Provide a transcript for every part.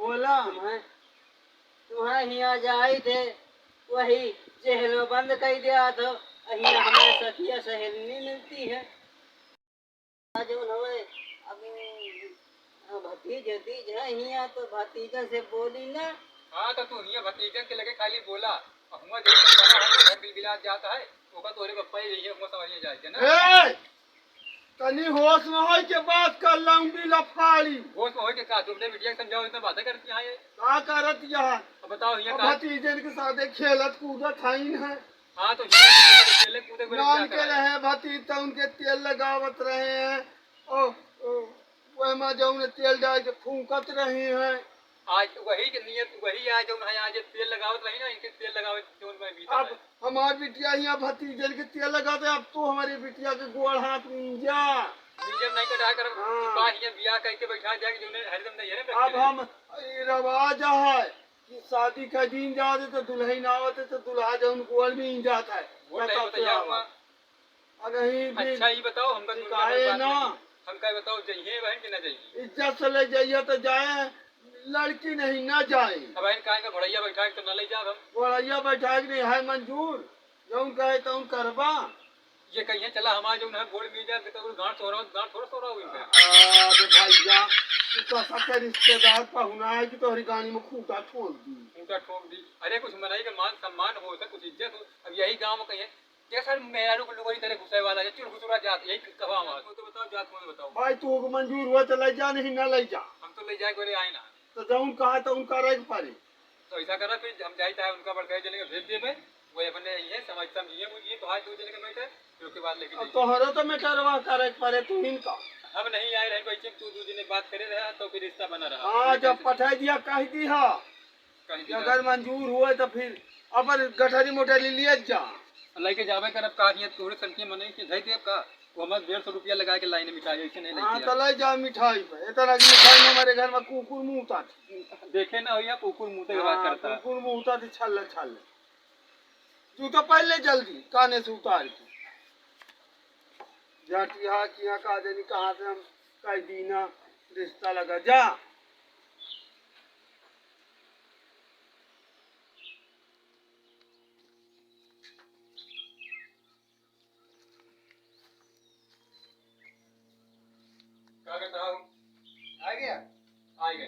बोला तुम्हें यहाँ जाए थे वही चेहलो बंद कर दिया तो यहाँ हमें सखिया सहेली नहीं मिलती है। जो नवे अब भतीजे तीज है यहाँ तो भतीजा से बोली ना। हाँ तो तू यहाँ भतीजन के लगे खाली बोला हुआ देख बिल बिला जाता है ओका तोरे पप्पा ही रही हुआ समझ जाए ना। तनी होश में हो के बात कर लंबी लफाड़ी होश में हो के का तुमने बिटिया समझाओ इतना बातें करती हैं ये का करत यहाँ बताओ ये भतीजन के साथ खेलत कूदत हईन है। हाँ तो खेले कूदे नान के रहे भतीज तो उनके तेल लगावत रहे हैं वह में जो उन्हें तेल डाल के फूंकत रहे हैं। आज वही की नियत वही आज जो आज तेल लगावत रही ना इनके तेल लगावे जो उनमें बीता अब हमार बिटिया यहाँ भतीजन के तेल लगाते अब तो हमारी बिटिया के गोड़ हाथ मिंजा जब नहीं कटा कर ये बियाह करके बैठा जाके जो हरदम नहीं है ना। अब हम रवाज है कि शादी का दिन जाते तो दुल्हन आवते तो दुल्हा जो गोड़ में जाता है वो नहीं बताया अगर अच्छा ये बताओ हमका ना हमका बताओ जाइए बहन कि ना जाइए इज्जत से ले जाइए तो जाए लड़की नहीं ना जाए। अब बहन काहे का घोड़ैया बैठा के तो न ले जाब हम घोड़ैया बैठा के नहीं है मंजूर जो कहे तो करबा ये कहिए चला हमारा जो ना गोड़ मिल जाए तो गांठ थोड़ा हुई पे अरे भैया तो सबके रिश्तेदार पहुना है कि तोहरी गाड़ी में खूंटा ठोक दी। अरे कुछ मनाई का मान सम्मान हो कुछ इज्जत हो। अब यही गांव में कहिए जैसा मेहरू को लोगों तरह घुसे वाला है चुर घुसुरा जात यही कहा हमारा तो बताओ जात में बताओ भाई तू मंजूर हुआ तो ले जा नहीं ना ले जा हम तो ले जाए कोई आए ना तो जौन कहा तो उनका रह पारे तो ऐसा करा फिर हम जाए चाहे उनका बड़का जने भेज दिए वो अपने ये समझ समझिए मुझे तो आज 2 जने के बैठे फिर उसके बाद लेके तोहरो तो मेटरवा करे पारे तू इनका हम नहीं आए रहे बच्चे तू 2 जने बात करे रहा तो फिर रिश्ता बना रहा। हां जब पठा दिया कह दी हां अगर मंजूर हुए तो फिर अपन गठरी मोटरी लिए जा लेके जावे करब काहिए तोरे संख्या मने के धई देब का वो हम 150 रुपया लगा के लाइन में मिठाई ऐसे नहीं लेके। हां तो ले जा मिठाई पे इतना की मिठाई में हमारे घर में कुकुर मुंहता देखे ना भैया कुकुर मुंह के बात करता है कुकुर मुंहता थी छल तू तो पहले जल्दी काने से उतार के जाटिया किया का देनी कहां से हम कह दीना रिश्ता लगा जा क्या करता हूं आ गया आ गए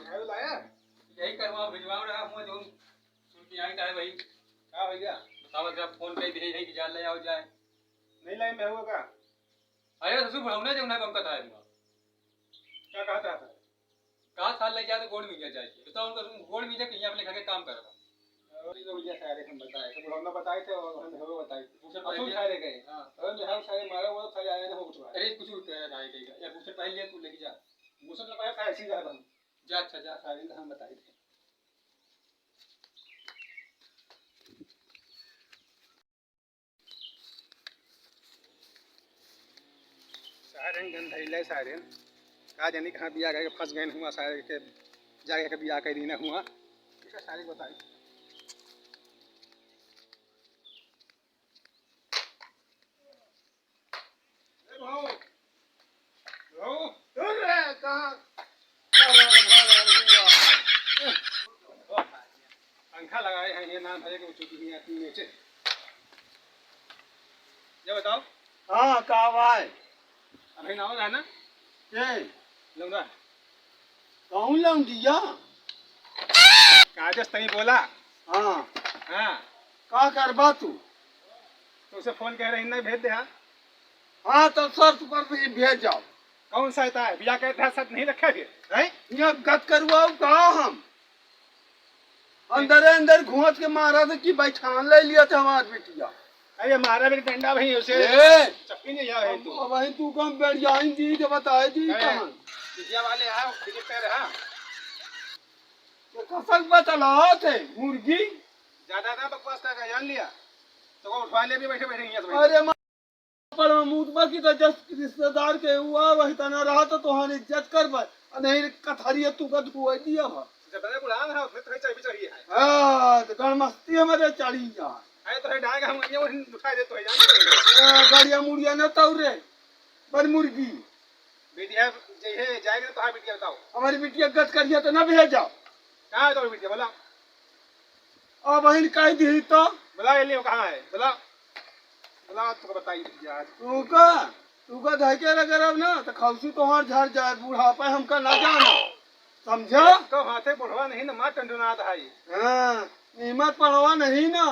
है लाया यही करवा भिजवा रहा हूं जो सुन के आई है भाई क्या हो गया बताओ जब फोन कर दे यही जा ले आओ जाए नहीं लाई मैं हुआ का अरे ससुर भौना जो ना बमका था क्या कहता था कहा साल ले जा तो गोड़ मिल जाए बताओ उनको गोड़ मिल जाए कि अपने घर के काम करवा और ये लोग जैसे आरे हम बताए तो भौना बताए थे और हम हमें बताए पूछे असुल सारे गए हां और हम सारे मारा वो सारे आए ना हो उठवा अरे कुछ कह रहा है कहीं या पूछे पहले तू लेके जा मुझसे लगाया था ऐसी जा हम जा अच्छा जा सारे हम बताए थे सारे गंधैले सारे का जानी कहां बिया गए फंस गए हुआ सारे के जाके के बिया कर दीना हुआ इसका सारी बताई ए भाऊ भाऊ अरे कहां पंखा लगाए हैं ये नाम है कि चुकी नहीं आती नीचे ये बताओ हां का भाई अभी ना है ना के लौंडा कौन लौंडिया काजस तई बोला हां हां का करबा तू तो उसे फोन कह रही ना भेज दे हां हां तो शर्त पर भी भेज जाओ कौन सा है बिया के साथ नहीं रखा फिर है ये गत करवाओ का हम अंदर अंदर घुस के मारा था कि बैठान ले लिया था हमार बेटिया अरे मारा भी डंडा भाई उसे चप्पी नहीं जा है तू वही तू कम बैठ जाई दी तो बताए दी कहां बिटिया वाले हां खरीदते रहा तो कसक बतला थे मुर्गी ज्यादा ना बकवास का जान लिया तो उठवा ले भी बैठे बैठे यहां अरे पर मुतबा की तो जस रिश्तेदार के हुआ वही तना रहा तो तोहन इज्जत करबा नहीं कथरिया तू का धुआ दिया बा जब बड़े बुलान है उसमें तो चाहिए चाहिए है हां तो गणमस्ती हमारे चढ़ी जा अरे तो डाग हम ये दिखाई दे तो जान गाड़िया मुड़िया न तौरे पर मुर्गी बिटिया जइहे जाएगी तो हाँ बिटिया बताओ हमारी बिटिया गत करिए तो न भेज जाओ। कहाँ है तो बिटिया बोला और बहन कह दी तो बोला ये कहाँ है बोला बोला तो बताइए बिटिया आज तू का धके अगर अब ना तो खौसी तो हाथ झड़ जाए बुढ़ापा हमका ना जाना समझो। तो हाथे बुढ़वा नहीं ना माँ टंडुनाथ है हाँ नीमत पड़वा नहीं ना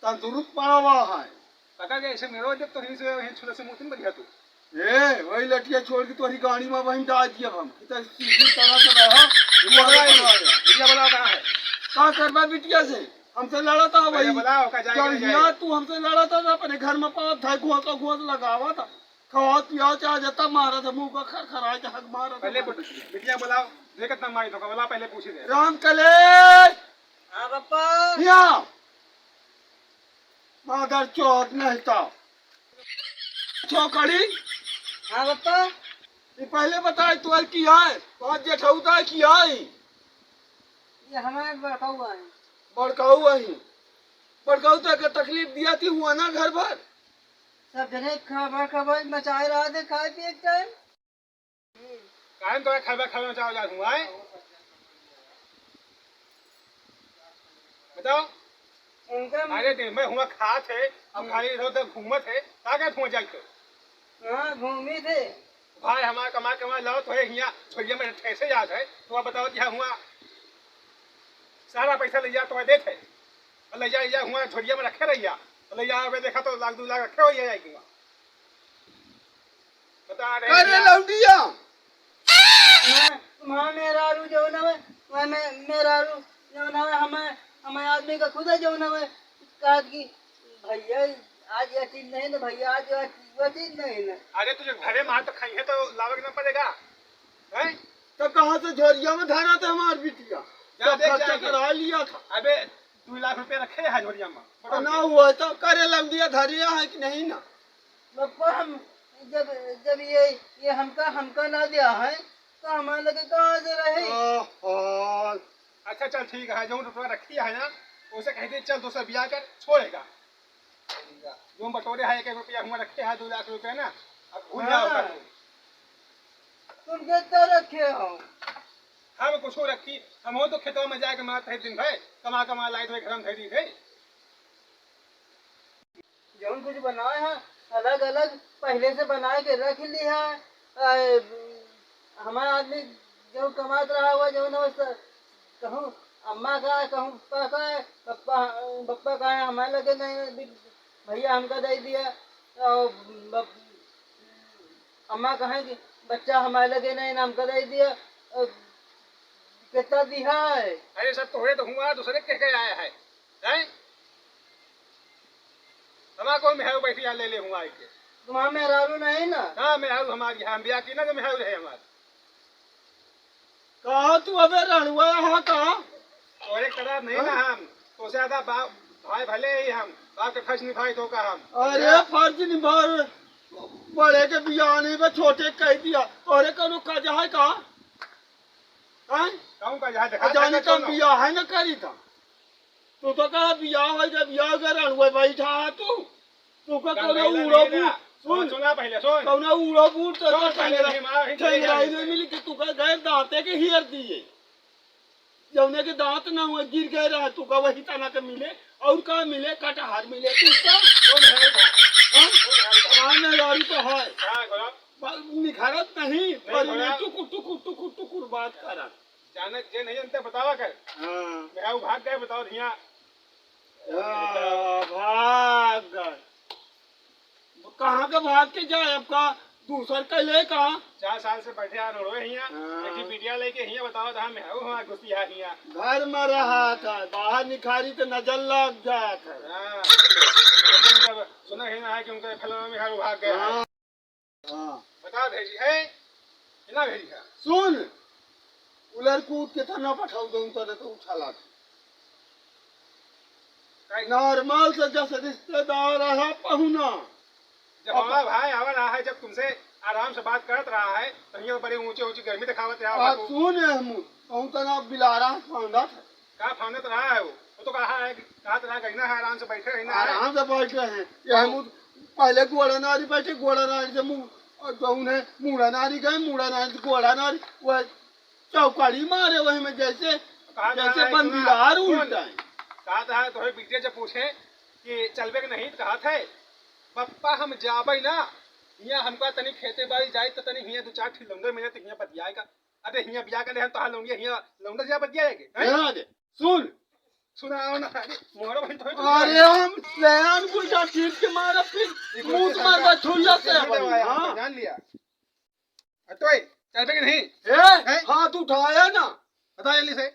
तंदुरुस्त पड़वा है। पता क्या ऐसे मेरा जब तो ही से छोटे से मुँह बढ़िया तू ए वही लटिया छोड़ के तुम्हारी गाड़ी में वहीं डाल दिया हम कितना सीधी तरह से रहो। बिटिया बोला कहाँ है का करवा बिटिया से हमसे लड़ा था वही बताओ का जब तू हमसे लड़ा था तो अपने घर में पाँव था घुस लगावा था खवा पिया चाह जाता मारा था मुंह का खरखरा के हक मारा था। पहले बिटिया बोलाओ देख कितना मारी तो बोला पहले पूछ दे राम कले हाँ पापा यहाँ मादर चौथ नहीं था चौकड़ी। हाँ पापा ये पहले बताए तू किया है पाँच जेठौता किया है ये हमें बैठा हुआ है बड़काऊ वही बड़काऊ तक तकलीफ दिया थी हुआ ना घर भर सब जने खबर मचाए रहा थे खाए पिए के टाइम। कायम तो खाबा खाबा चाहो जा हुआ है बताओ उनका अरे दिन में हुआ खा थे अब खाली इधर उधर घूमत है ताकत हुआ जाए तो हाँ घूमी थे भाई हमारा कमा कमा लाओ तो है यहाँ छोड़िए में ठैसे याद है तो आप बताओ यहाँ हुआ सारा पैसा ले जा तो दे थे और ले जा हुआ छोड़िए में रखे रहिया तो ले जा देखा तो लाख 2 लाख रखे हो जाएगी बता रहे अरे लौंडिया वहाँ मेरा रू जो ना वहाँ मेरा रू जो ना हमें हमें आदमी का खुद है जो ना कहा कि भैया आज यह चीज नहीं ना भैया आज वह चीज नहीं ना। अरे तुझे घरे मार तो खाई है तो लावे ना पड़ेगा हैं तो कहाँ से झोरिया में धरा था हमारी बिटिया जा देख खर्चा जाके। करा लिया था अबे 2 लाख रुपए रखे हैं झोरिया में और ना हुआ तो करे लौंडिया धरिया है कि नहीं ना। पापा हम जब जब ये हमका ना दिया है तो हमारे लगे कहाँ से रहे। ओहो, अच्छा चल ठीक है जो रुपया रखी है ना उसे कह दे चल दूसरा ब्याह कर छोड़ेगा जो बटोरे है 1 रुपया हुआ रखे है 2 लाख रुपया ना अब भूल जाओ हाँ। कर तुम कितना रखे हो हम कुछ रखी हम हो तो खेतों में जाके मारते हैं दिन भर कमा कमा लाई तो घर में धरी थे जो कुछ बनाए हैं अलग अलग पहले से बना के रख ली है। हमारा आदमी जो कमात रहा हुआ जो ना कहूँ अम्मा का है कहूँ पप्पा का है पप्पा का है हमारे लगे नहीं भैया हमका दे दिया और अम्मा कहें कि बच्चा हमारे लगे नहीं ना हमका दे दिया कितना दिया है। अरे सब तो हुआ दूसरे कह के आया है हैं हमारा कोई मेहर बैठी यहाँ ले हुआ के तुम्हारा मेहरारू नहीं ना। हाँ मेहर हमारी हम ब्याह की ना तो मेहर है हमारे कहा तू अबे रणुआ हाँ कहा और एक तरह नहीं ना हम तो ज्यादा भाई भले ही हम बाप के खर्च निभाई तो का हम अरे फर्ज निभा बड़े के बियाह नहीं बे छोटे कह दिया अरे कनो कजा है कहा कहूँ का जहाँ देखा जाने का बियाह है ना करी था तू तो कहा बियाह है जब बियाह कर रणुआ बैठा है तू का कोनो उड़ो सुन सुना पहले सुन कोनो उड़ो बूट तो सुन पहले नहीं मार ठेंगराई नहीं मिली कि तू का गए दांते के हियर दिए जौने के दांत ना हुए गिर गए रहा तू का वही तना के मिले और का मिले कटहर मिले तू का गाड़ी तो है निखारत नहीं पर टुकुर टुकुर टुकुर टुकुर बात करा जाने जे नहीं जानते बतावा कर हाँ मैं भाग गए बताओ यहाँ भाग गए कहाँ के भाग के जाए आपका दूसर का ले कहा 4 साल से बैठे आ रोए यहाँ हाँ। एक वीडियो लेके यहाँ बताओ तो हम हमारा घुसी है यहाँ घर में रहा था बाहर निखारी तो नजर लग जाया था। हाँ। सुना ही ना है कि उनके फलाना में भाग गए हैं। हाँ हाँ बता भेजी है ना भेजी है सुन उलर कूद के था ना पठाऊ दो तो उछाला नॉर्मल से जैसे रिश्तेदार है पहुना जब हमारा भाई आवा रहा है जब तुमसे आराम से बात करत रहा है तो यहाँ बड़ी ऊंची ऊंची गर्मी दिखावत रहा है सुन हम कहूँ तो ना बिलारा फांदा था कहा फानत रहा है वो तो कहा है कहा तो कहना है आराम से बैठे रहना है आराम से बैठ रहे हैं ये हम पहले गोड़ा नारी बैठे गोड़ा नारी से मुँह और जो उन्हें मुड़ा नारी गए, मुड़ा नारी घोड़ा नारी वह चौकड़ी मारे वही में जैसे कहा जा जैसे रहा है, बंदीदार सुन, उल्टा है। कहा था तो बीटे जब पूछे कि चलबे के नहीं तो कहा था पप्पा हम जाबे ना हिया हमका तनी खेते बाड़ी जाए तो तनी हिया दो चार ठिल लौंडे मिले तो हिया बतियाएगा। अरे हिया बिया के देहन तो हां लौंडिया हिया लौंडा जा बतियाएगे हैं? ध्यान दे, सुन सुनाओ ना मोहरा बहन तो अरे हम लैन गुलटा चीर के मारा फिर मुंह मारवा छुल्ला से हां जान लिया। अतोय चलबे के नहीं ए हाथ उठाया ना बता जल्दी से।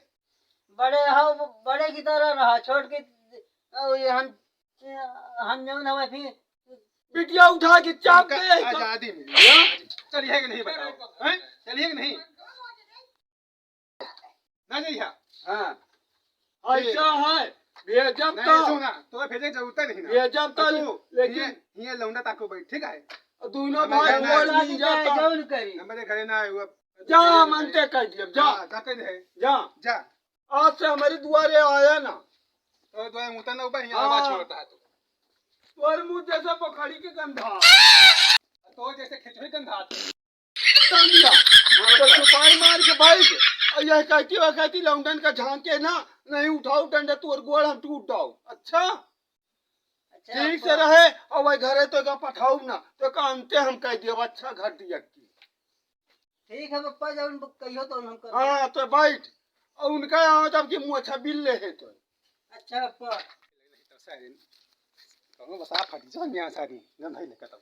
बड़े हो बड़े की तरह रहा छोड़ के ये हम जो ना फिर बिटिया उठा के चाप दे आजादी मिली चलिए कि नहीं बताओ हैं चलिए कि नहीं ना जाइए। हां ऐसा है भेजब नहीं तो सुना तो भेजे जरूरत नहीं ना भेजब तो लेकिन ये लौंडा ताको बैठ ठीक है दोनों भाई बोल नहीं जाता जौन करी हमारे घरे ना हुआ जा मनते कर दिया जा जाके है जा जा आज से हमारे दुआरे आया ना तो दो मुता ना ऊपर यहाँ आवाज छोड़ता है तोर मुंह जैसा पखड़ी के गंधा तो जैसे खिचड़ी गंधा तानिया तो सुपारी मार के बैठ और यह कहती लौंडन का झांके ना नहीं उठाओ डंडा तोर गोड़ हम टूट जाओ। अच्छा ठीक से रहे और वही घरे तो का पठाऊ ना तो का अंते हम कह दियो अच्छा घर दिया की ठीक है पप्पा जौन कहियो तो हम कर हाँ तो बैठ और उनका यहाँ तब की मुँह अच्छा बिल ले है तो अच्छा पप्पा तो बस आप फटी जा मियां सारी ना भाई लेकर तब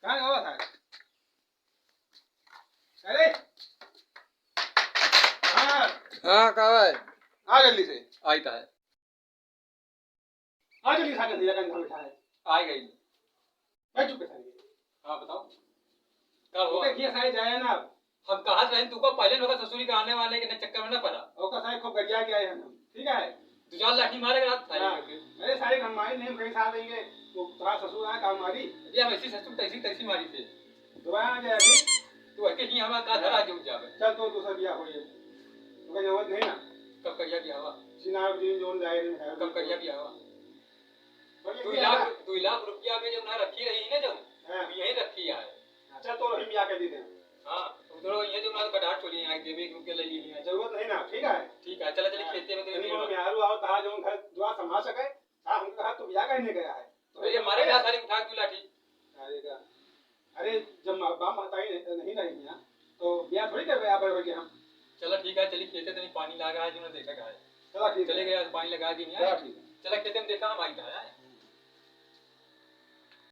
कहां हो था अरे हाँ कहा है आ जल्दी से आईता है आ जल्दी से दिया कंधा बैठा है आई गई बैठ चुके सारी। हाँ बताओ क्या हुआ ओके किया सारे जाए ना हम कहा रहे तुमको पहले लोग ससुरी का आने वाले के चक्कर में ना पड़ा ओका सारे खूब गरिया के आए हम ठीक है। तू जान लाठी मारेगा रात हाँ। अरे सारे हमारी नहीं हम कहीं साथ देंगे तो थोड़ा ससुर आया काम हमारी ये हम ऐसी ससुर तैसी तैसी मारी थे दोबारा आ जाएगी तू अके ही हमारा का घर आके उठ जावे चल तो दूसरा बिया हो ये तो कहीं जरूरत नहीं ना कब करिया भी हवा सिनार दिन जोन जाए नहीं कब करिया भी हवा है 2 लाख रुपया में जब ना रखी रही ना जब हाँ। यही रखी है अच्छा तो रही बिया के दे दें हाँ उधर ये जो ना कटार छोड़ी है देवे के लिए ली है जरूरत नहीं ना ठीक है। ठीक है चला चले खेते में नहीं बोलो यार आओ कहा जो घर दुआ संभाल सके हां हम कहा तो बिया का ही नहीं गया है तो ये मारे क्या सारी उठा के लाठी अरे जब बाप माता ही नहीं रही ना तो बिया थोड़ी कर आप के हम चलो ठीक है चलिए खेते तो पानी लगा है जो देखा है चला ठीक चले गया पानी लगा दी चला ठीक है चला खेते में देखा हम आई था